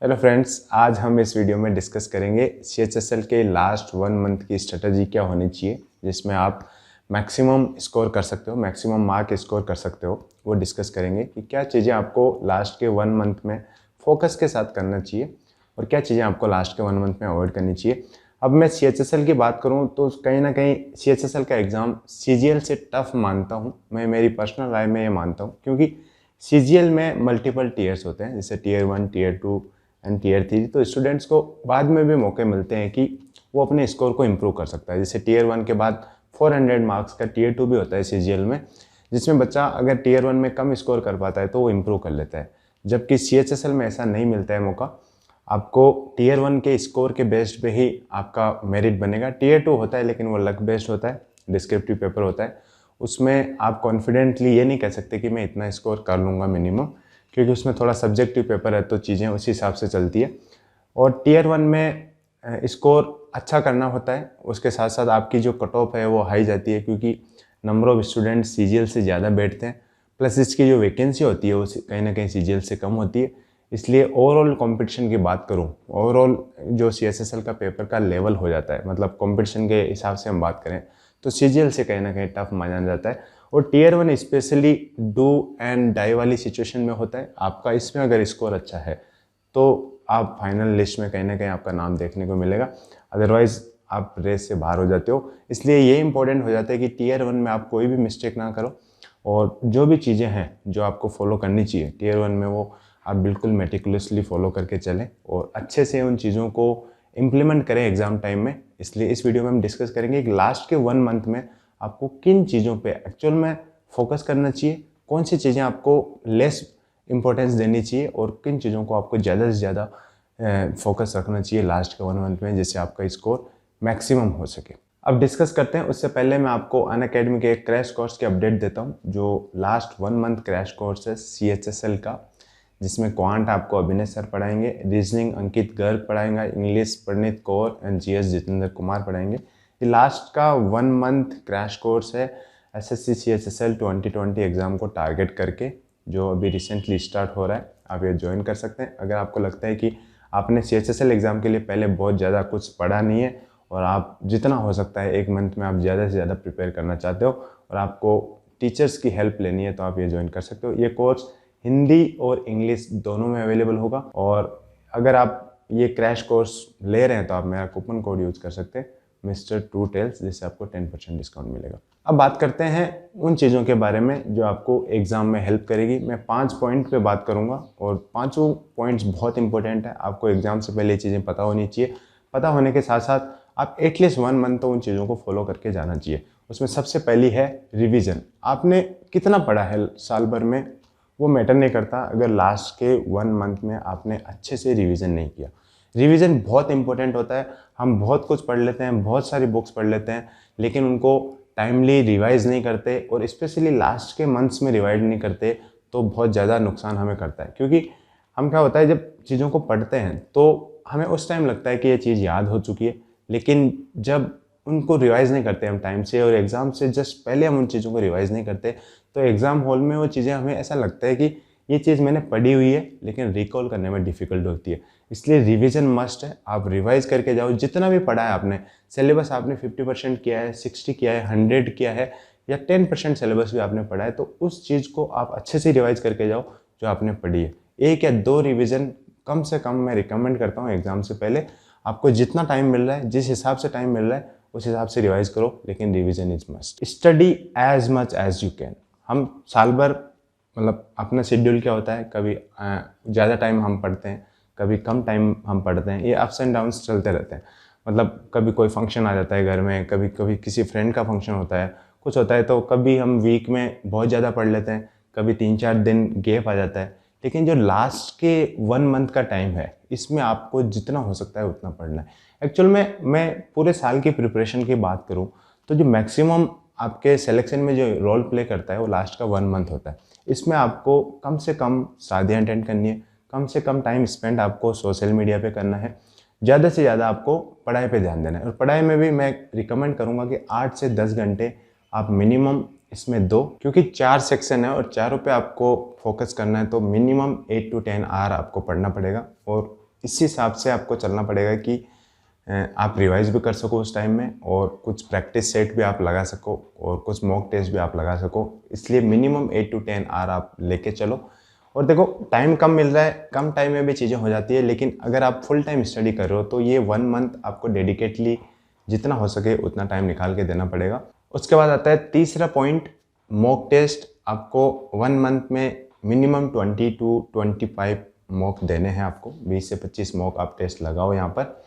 Hello friends, आज हम इस वीडियो में डिस्कस करेंगे CHSL के लास्ट 1 मंथ की स्ट्रेटजी क्या होनी चाहिए जिसमें आप मैक्सिमम स्कोर कर सकते हो, मैक्सिमम मार्क स्कोर कर सकते हो। वो डिस्कस करेंगे कि क्या चीज़ें आपको लास्ट के 1 मंथ में फोकस के साथ करना चाहिए और क्या चीज़ें आपको लास्ट के 1 मंथ में अवॉइड करनी चाहिए। अब मैं CHSL की बात करूँ तो कहीं ना कहीं CHSL का एग्ज़ाम CGL से टफ मानता हूँ। मैं मेरी पर्सनल राय में ये मानता हूँ क्योंकि CGL में मल्टीपल टीयर्स होते हैं, जैसे टीयर 1, टीयर 2 एंड टीयर 3। तो स्टूडेंट्स को बाद में भी मौके मिलते हैं कि वो अपने स्कोर को इम्प्रूव कर सकता है। जैसे टीयर 1 के बाद 400 मार्क्स का टीयर 2 भी होता है CGL में, जिसमें बच्चा अगर टीयर 1 में कम स्कोर कर पाता है तो वो इम्प्रूव कर लेता है। जबकि CHSL में ऐसा नहीं मिलता है मौका। आपको टीयर 1 के स्कोर के बेस्ड पे ही आपका मेरिट बनेगा। टीयर 2 होता है लेकिन वो लक बेस्ड होता है, डिस्क्रिप्टिव पेपर होता है। उसमें आप कॉन्फिडेंटली ये नहीं कह सकते कि मैं इतना स्कोर कर लूँगा मिनिमम, क्योंकि उसमें थोड़ा सब्जेक्टिव पेपर है तो चीज़ें उसी हिसाब से चलती है। और टीयर 1 में स्कोर अच्छा करना होता है, उसके साथ साथ आपकी जो कट ऑफ है वो हाई जाती है क्योंकि नंबर ऑफ स्टूडेंट्स CGL से ज़्यादा बैठते हैं, प्लस इसकी जो वैकेंसी होती है वो कहीं ना कहीं CGL से कम होती है। इसलिए ओवरऑल कंपटीशन की बात करूँ, ओवरऑल जो CHSL का पेपर का लेवल हो जाता है, मतलब कंपटीशन के हिसाब से हम बात करें तो CGL से कहीं ना कहीं टफ माना जाता है। और tier 1 specially do and die वाली सिचुएशन में होता है। आपका इसमें अगर स्कोर अच्छा है तो आप फाइनल लिस्ट में कहीं ना कहीं आपका नाम देखने को मिलेगा, अदरवाइज आप रेस से बाहर हो जाते हो। इसलिए ये इंपॉर्टेंट हो जाता है कि टीयर 1 में आप कोई भी मिस्टेक ना करो और जो भी चीज़ें हैं जो आपको फॉलो करनी चाहिए टीयर 1 में वो आप बिल्कुल मेटिकुलसली फॉलो करके चलें और अच्छे से उन चीज़ों को इम्प्लीमेंट करें एग्ज़ाम टाइम में। इसलिए इस वीडियो में हम डिस्कस करेंगे कि लास्ट के 1 मंथ में आपको किन चीज़ों पे एक्चुअल में फोकस करना चाहिए, कौन सी चीज़ें आपको लेस इंपॉर्टेंस देनी चाहिए और किन चीज़ों को आपको ज़्यादा से ज़्यादा फोकस रखना चाहिए लास्ट के 1 मंथ में, जिससे आपका स्कोर मैक्सिमम हो सके। अब डिस्कस करते हैं। उससे पहले मैं आपको अनअकैडमी के एक क्रैश कोर्स की अपडेट देता हूँ, जो लास्ट 1 मंथ क्रैश कोर्स है CHSL का, जिसमें क्वांट आपको अभिनय सर पढ़ाएंगे, रीजनिंग अंकित गर्ग पढ़ाएंगा, English Praneet Kaur and GS Jitendra Kumar पढ़ाएंगे। ये लास्ट का 1 मंथ क्रैश कोर्स है SSC CHSL 2020 एग्ज़ाम को टारगेट करके, जो अभी रिसेंटली स्टार्ट हो रहा है। आप ये ज्वाइन कर सकते हैं अगर आपको लगता है कि आपने CHSL एग्ज़ाम के लिए पहले बहुत ज़्यादा कुछ पढ़ा नहीं है और आप जितना हो सकता है 1 मंथ में आप ज़्यादा से ज़्यादा प्रिपेयर करना चाहते हो और आपको टीचर्स की हेल्प लेनी है, तो आप ये ज्वाइन कर सकते हो। ये कोर्स हिंदी और इंग्लिश दोनों में अवेलेबल होगा और अगर आप ये क्रैश कोर्स ले रहे हैं तो आप मेरा कूपन कोड यूज़ कर सकते हैं Mr. Two Tails, जिससे आपको 10% डिस्काउंट मिलेगा। अब बात करते हैं उन चीज़ों के बारे में जो आपको एग्ज़ाम में हेल्प करेगी। मैं 5 पॉइंट पे बात करूँगा और पाँचों पॉइंट्स बहुत इंपॉर्टेंट है। आपको एग्ज़ाम से पहले ये चीज़ें पता होनी चाहिए। पता होने के साथ साथ आप एटलीस्ट 1 मंथ तो उन चीज़ों को फॉलो करके जाना चाहिए। उसमें सबसे पहली है रिविज़न। आपने कितना पढ़ा है साल भर में वो मैटर नहीं करता अगर लास्ट के 1 मंथ में आपने अच्छे से रिवीजन नहीं किया। रिवीजन बहुत इंपॉर्टेंट होता है। हम बहुत कुछ पढ़ लेते हैं, बहुत सारी बुक्स पढ़ लेते हैं, लेकिन उनको टाइमली रिवाइज नहीं करते और स्पेशली लास्ट के मंथ्स में रिवाइज नहीं करते तो बहुत ज़्यादा नुकसान हमें करता है। क्योंकि हम क्या होता है, जब चीज़ों को पढ़ते हैं तो हमें उस टाइम लगता है कि ये चीज़ याद हो चुकी है, लेकिन जब उनको रिवाइज़ नहीं करते हम टाइम से और एग्ज़ाम से जस्ट पहले हम उन चीज़ों को रिवाइज़ नहीं करते तो एग्ज़ाम हॉल में वो चीज़ें हमें ऐसा लगता है कि ये चीज़ मैंने पढ़ी हुई है लेकिन रिकॉल करने में डिफ़िकल्ट होती है। इसलिए रिवीजन मस्ट है। आप रिवाइज़ करके जाओ, जितना भी पढ़ा है आपने, सिलेबस आपने 50% किया है, 60 किया है, 100 किया है या 10% सिलेबस भी आपने पढ़ा है, तो उस चीज़ को आप अच्छे से रिवाइज़ करके जाओ जो आपने पढ़ी है। 1 या 2 रिविज़न कम से कम मैं रिकमेंड करता हूँ एग्ज़ाम से पहले। आपको जितना टाइम मिल रहा है, जिस हिसाब से टाइम मिल रहा है उस हिसाब से रिवाइज करो, लेकिन revision is must. Study as much as you can. हम साल भर मतलब अपना शेड्यूल क्या होता है, कभी ज़्यादा टाइम हम पढ़ते हैं, कभी कम टाइम हम पढ़ते हैं। ये अप्स एंड डाउन्स चलते रहते हैं। मतलब कभी कोई फंक्शन आ जाता है घर में, कभी कभी किसी फ्रेंड का फंक्शन होता है, कुछ होता है, तो कभी हम वीक में बहुत ज़्यादा पढ़ लेते हैं, कभी 3-4 दिन गैप आ जाता है। लेकिन जो लास्ट के 1 मंथ का टाइम है, इसमें आपको जितना हो सकता है उतना पढ़ना है। एक्चुअल में मैं पूरे साल की प्रिपरेशन की बात करूं तो जो मैक्सिमम आपके सिलेक्शन में जो रोल प्ले करता है वो लास्ट का 1 मंथ होता है। इसमें आपको कम से कम शादियाँ अटेंड करनी है, कम से कम टाइम स्पेंड आपको सोशल मीडिया पे करना है, ज़्यादा से ज़्यादा आपको पढ़ाई पे ध्यान देना है। और पढ़ाई में भी मैं रिकमेंड करूँगा कि 8 से 10 घंटे आप मिनिमम इसमें दो, क्योंकि 4 सेक्शन है और चारों पे आपको फोकस करना है, तो मिनिमम 8 to 10 आवर आपको पढ़ना पड़ेगा। और इस हिसाब से आपको चलना पड़ेगा कि आप रिवाइज भी कर सको उस टाइम में, और कुछ प्रैक्टिस सेट भी आप लगा सको, और कुछ मॉक टेस्ट भी आप लगा सको। इसलिए मिनिमम 8 to 10 आवर आप लेके चलो। और देखो टाइम कम मिल रहा है, कम टाइम में भी चीज़ें हो जाती है, लेकिन अगर आप फुल टाइम स्टडी कर रहे हो तो ये 1 मंथ आपको डेडिकेटली जितना हो सके उतना टाइम निकाल के देना पड़ेगा। उसके बाद आता है तीसरा पॉइंट, मॉक टेस्ट। आपको 1 मंथ में मिनिमम 20 to 25 मॉक देने हैं आपको। 20 से 25 मॉक आप टेस्ट लगाओ यहाँ पर,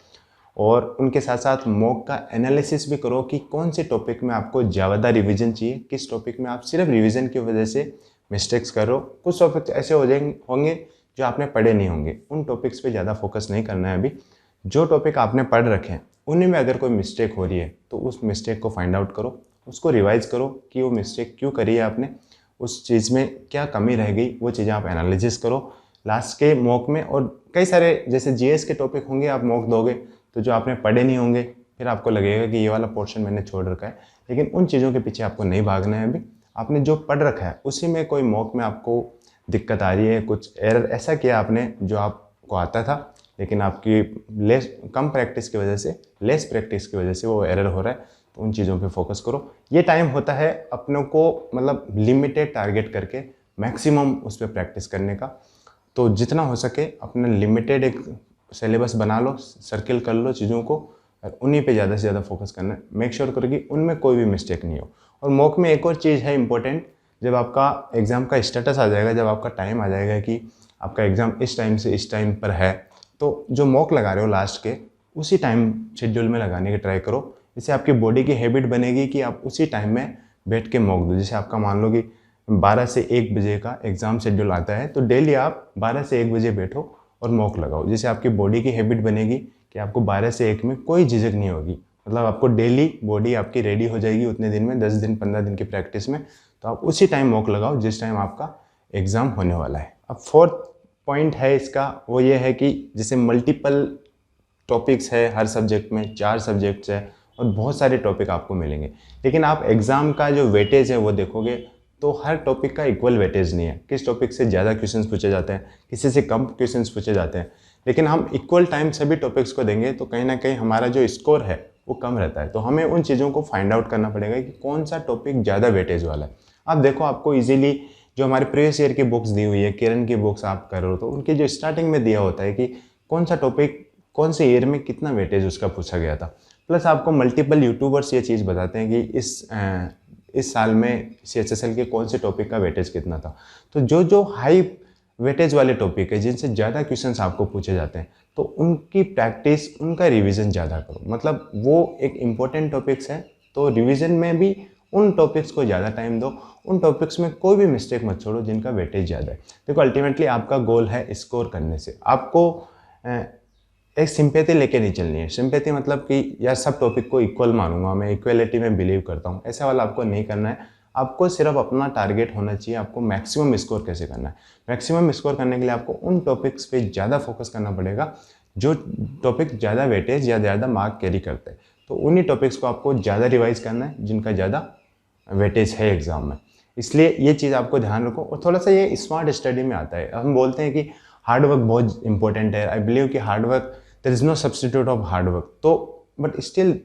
और उनके साथ साथ मॉक का एनालिसिस भी करो कि कौन से टॉपिक में आपको ज़्यादा रिवीजन चाहिए, किस टॉपिक में आप सिर्फ रिवीजन की वजह से मिस्टेक्स कर रहे हो। कुछ टॉपिक ऐसे होंगे जो आपने पढ़े नहीं होंगे, उन टॉपिक्स पे ज़्यादा फोकस नहीं करना है अभी। जो टॉपिक आपने पढ़ रखे हैं उन्हीं में अगर कोई मिस्टेक हो रही है तो उस मिस्टेक को फाइंड आउट करो, उसको रिवाइज करो कि वो मिस्टेक क्यों करी है आपने, उस चीज़ में क्या कमी रह गई, वो चीज़ें आप एनालिसिस करो लास्ट के मॉक में। और कई सारे जैसे जीएस के टॉपिक होंगे, आप मॉक दोगे तो जो आपने पढ़े नहीं होंगे फिर आपको लगेगा कि ये वाला पोर्शन मैंने छोड़ रखा है, लेकिन उन चीज़ों के पीछे आपको नहीं भागना है। अभी आपने जो पढ़ रखा है उसी में कोई मॉक में आपको दिक्कत आ रही है, कुछ एरर ऐसा किया आपने जो आपको आता था, लेकिन आपकी कम प्रैक्टिस की वजह से, लेस प्रैक्टिस की वजह से वो एरर हो रहा है, तो उन चीज़ों पे फोकस करो। ये टाइम होता है अपनों को मतलब लिमिटेड टारगेट करके मैक्सिमम उस पर प्रैक्टिस करने का। तो जितना हो सके अपना लिमिटेड एक सिलेबस बना लो, सर्किल कर लो चीज़ों को, और उन्हीं पे ज़्यादा से ज़्यादा फोकस करना है। मेक श्योर करो कि उनमें कोई भी मिस्टेक नहीं हो। और मॉक में एक और चीज़ है इंपॉर्टेंट, जब आपका एग्ज़ाम का स्टेटस आ जाएगा, जब आपका टाइम आ जाएगा कि आपका एग्ज़ाम इस टाइम से इस टाइम पर है, तो जो मॉक लगा रहे हो लास्ट के उसी टाइम शेड्यूल में लगाने की ट्राई करो। इससे आपकी बॉडी की हैबिट बनेगी कि आप उसी टाइम में बैठ के मॉक दो। जैसे आपका मान लो कि 12 से 1 बजे का एग्ज़ाम शेड्यूल आता है, तो डेली आप 12 से 1 बजे बैठो और मॉक लगाओ। जिससे आपकी बॉडी की हैबिट बनेगी कि आपको 12 से 1 में कोई झिझक नहीं होगी। मतलब आपको डेली बॉडी आपकी रेडी हो जाएगी उतने दिन में, 10 दिन 15 दिन की प्रैक्टिस में। तो आप उसी टाइम मॉक लगाओ जिस टाइम आपका एग्ज़ाम होने वाला है। अब फोर्थ पॉइंट है इसका, वो ये है कि जैसे मल्टीपल टॉपिक्स है, हर सब्जेक्ट में 4 सब्जेक्ट्स है और बहुत सारे टॉपिक आपको मिलेंगे, लेकिन आप एग्ज़ाम का जो वेटेज है वो देखोगे तो हर टॉपिक का इक्वल वेटेज नहीं है। किस टॉपिक से ज़्यादा क्वेश्चंस पूछे जाते हैं, किसी से कम क्वेश्चंस पूछे जाते हैं, लेकिन हम इक्वल टाइम सभी टॉपिक्स को देंगे तो कहीं ना कहीं हमारा जो स्कोर है वो कम रहता है। तो हमें उन चीज़ों को फाइंड आउट करना पड़ेगा कि कौन सा टॉपिक ज़्यादा वेटेज वाला है। आप देखो, आपको ईजिली जो हमारे प्रीवियस ईयर की बुक्स दी हुई है, किरण की बुक्स आप कर रहे हो, तो उनकी जो स्टार्टिंग में दिया होता है कि कौन सा टॉपिक कौन से ईयर में कितना वेटेज उसका पूछा गया था। प्लस आपको मल्टीपल यूट्यूबर्स ये चीज़ बताते हैं कि इस साल में CHSL के कौन से टॉपिक का वेटेज कितना था। तो जो हाई वेटेज वाले टॉपिक है, जिनसे ज़्यादा क्वेश्चंस आपको पूछे जाते हैं, तो उनकी प्रैक्टिस, उनका रिवीजन ज़्यादा करो। मतलब वो एक इम्पोर्टेंट टॉपिक्स है, तो रिवीजन में भी उन टॉपिक्स को ज़्यादा टाइम दो। उन टॉपिक्स में कोई भी मिस्टेक मत छोड़ो जिनका वेटेज ज़्यादा है। देखो अल्टीमेटली आपका गोल है स्कोर करने से, आपको एक सिंपैथी लेके नहीं चलनी है। सिंपैथी मतलब कि यार सब टॉपिक को इक्वल मानूंगा, मैं इक्वलिटी में बिलीव करता हूँ, ऐसा वाला आपको नहीं करना है। आपको सिर्फ अपना टारगेट होना चाहिए, आपको मैक्सिमम स्कोर कैसे करना है। मैक्सिमम स्कोर करने के लिए आपको उन टॉपिक्स पे ज़्यादा फोकस करना पड़ेगा जो टॉपिक ज़्यादा वेटेज या ज़्यादा मार्क कैरी करते हैं। तो उन्हीं टॉपिक्स को आपको ज़्यादा रिवाइज करना है जिनका ज़्यादा वेटेज है एग्ज़ाम में। इसलिए ये चीज़ आपको ध्यान रखो। और थोड़ा सा ये स्मार्ट स्टडी में आता है। हम बोलते हैं कि हार्डवर्क बहुत इंपॉर्टेंट है। आई बिलीव कि hard work, there is no substitute of hard work. तो बट स्टिल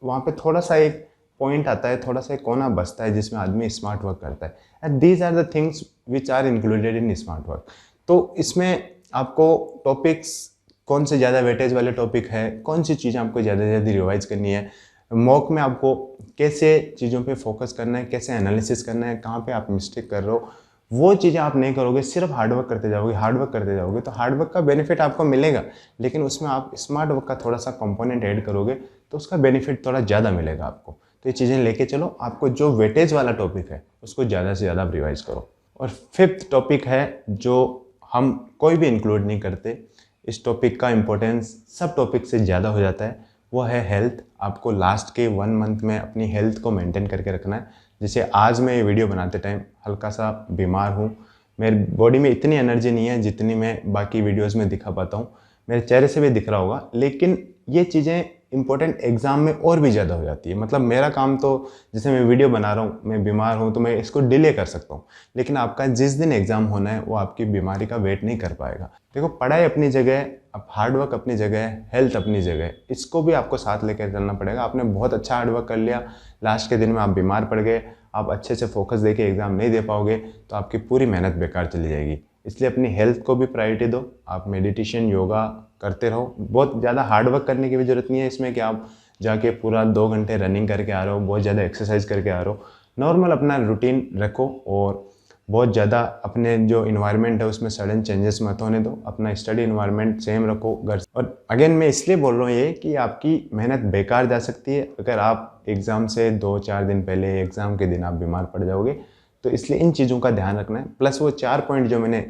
वहाँ पे थोड़ा सा एक पॉइंट आता है, थोड़ा सा एक कोना बचता है जिसमें आदमी स्मार्ट वर्क करता है। And these are the things which are included in smart work. तो इसमें आपको टॉपिक्स, कौन से ज़्यादा वेटेज वाले टॉपिक है, कौन सी चीज़ें आपको ज़्यादा से ज़्यादा रिवाइज करनी है, मॉक में आपको कैसे चीज़ों पे फोकस करना है, कैसे एनालिसिस करना है, कहाँ पे आप मिस्टेक कर रहे हो, वो चीज़ें आप नहीं करोगे, सिर्फ हार्डवर्क करते जाओगे तो हार्डवर्क का बेनिफिट आपको मिलेगा, लेकिन उसमें आप स्मार्ट वर्क का थोड़ा सा कंपोनेंट ऐड करोगे तो उसका बेनिफिट थोड़ा ज़्यादा मिलेगा आपको। तो ये चीज़ें लेके चलो। आपको जो वेटेज वाला टॉपिक है उसको ज़्यादा से ज़्यादा रिवाइज करो। और फिफ्थ टॉपिक है जो हम कोई भी इंक्लूड नहीं करते, इस टॉपिक का इम्पोर्टेंस सब टॉपिक से ज़्यादा हो जाता है, वो है हेल्थ। आपको लास्ट के 1 मंथ में अपनी हेल्थ को मेंटेन करके रखना है। जैसे आज मैं ये वीडियो बनाते टाइम हल्का सा बीमार हूँ, मेरी बॉडी में इतनी एनर्जी नहीं है जितनी मैं बाकी वीडियोस में दिखा पाता हूँ, मेरे चेहरे से भी दिख रहा होगा, लेकिन ये चीज़ें इंपॉर्टेंट एग्ज़ाम में और भी ज़्यादा हो जाती है। मतलब मेरा काम तो, जैसे मैं वीडियो बना रहा हूँ, मैं बीमार हूँ तो मैं इसको डिले कर सकता हूँ, लेकिन आपका जिस दिन एग्ज़ाम होना है वो आपकी बीमारी का वेट नहीं कर पाएगा। देखो पढ़ाई अपनी जगह अब हार्डवर्क अपनी जगह है, हेल्थ अपनी जगह है, इसको भी आपको साथ लेकर चलना पड़ेगा। आपने बहुत अच्छा हार्डवर्क कर लिया, लास्ट के दिन में आप बीमार पड़ गए, आप अच्छे से फोकस दे के एग्ज़ाम नहीं दे पाओगे तो आपकी पूरी मेहनत बेकार चली जाएगी। इसलिए अपनी हेल्थ को भी प्रायोरिटी दो। आप मेडिटेशन, योगा करते रहो। बहुत ज़्यादा हार्डवर्क करने की भी ज़रूरत नहीं है इसमें कि आप जाके पूरा 2 घंटे रनिंग करके आ रहे हो, बहुत ज़्यादा एक्सरसाइज करके आ रहे हो। नॉर्मल अपना रूटीन रखो और बहुत ज़्यादा अपने जो इन्वायरमेंट है उसमें सडन चेंजेस मत होने दो। अपना स्टडी इन्वायरमेंट सेम रखो घर। और अगेन मैं इसलिए बोल रहा हूँ ये कि आपकी मेहनत बेकार जा सकती है अगर आप एग्ज़ाम से 2-4 दिन पहले, एग्ज़ाम के दिन आप बीमार पड़ जाओगे। तो इसलिए इन चीज़ों का ध्यान रखना है। प्लस वो 4 पॉइंट जो मैंने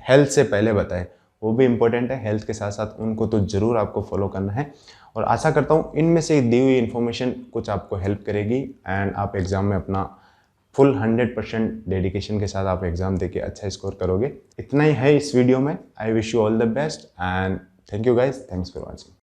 हेल्थ से पहले बताए वो भी इम्पोर्टेंट है। हेल्थ के साथ साथ उनको तो ज़रूर आपको फॉलो करना है। और आशा करता हूँ इनमें से दी हुई इन्फॉर्मेशन कुछ आपको हेल्प करेगी एंड आप एग्ज़ाम में अपना फुल 100% डेडिकेशन के साथ आप एग्ज़ाम देके अच्छा स्कोर करोगे। इतना ही है इस वीडियो में। I wish you all the best and thank you guys, thanks for watching.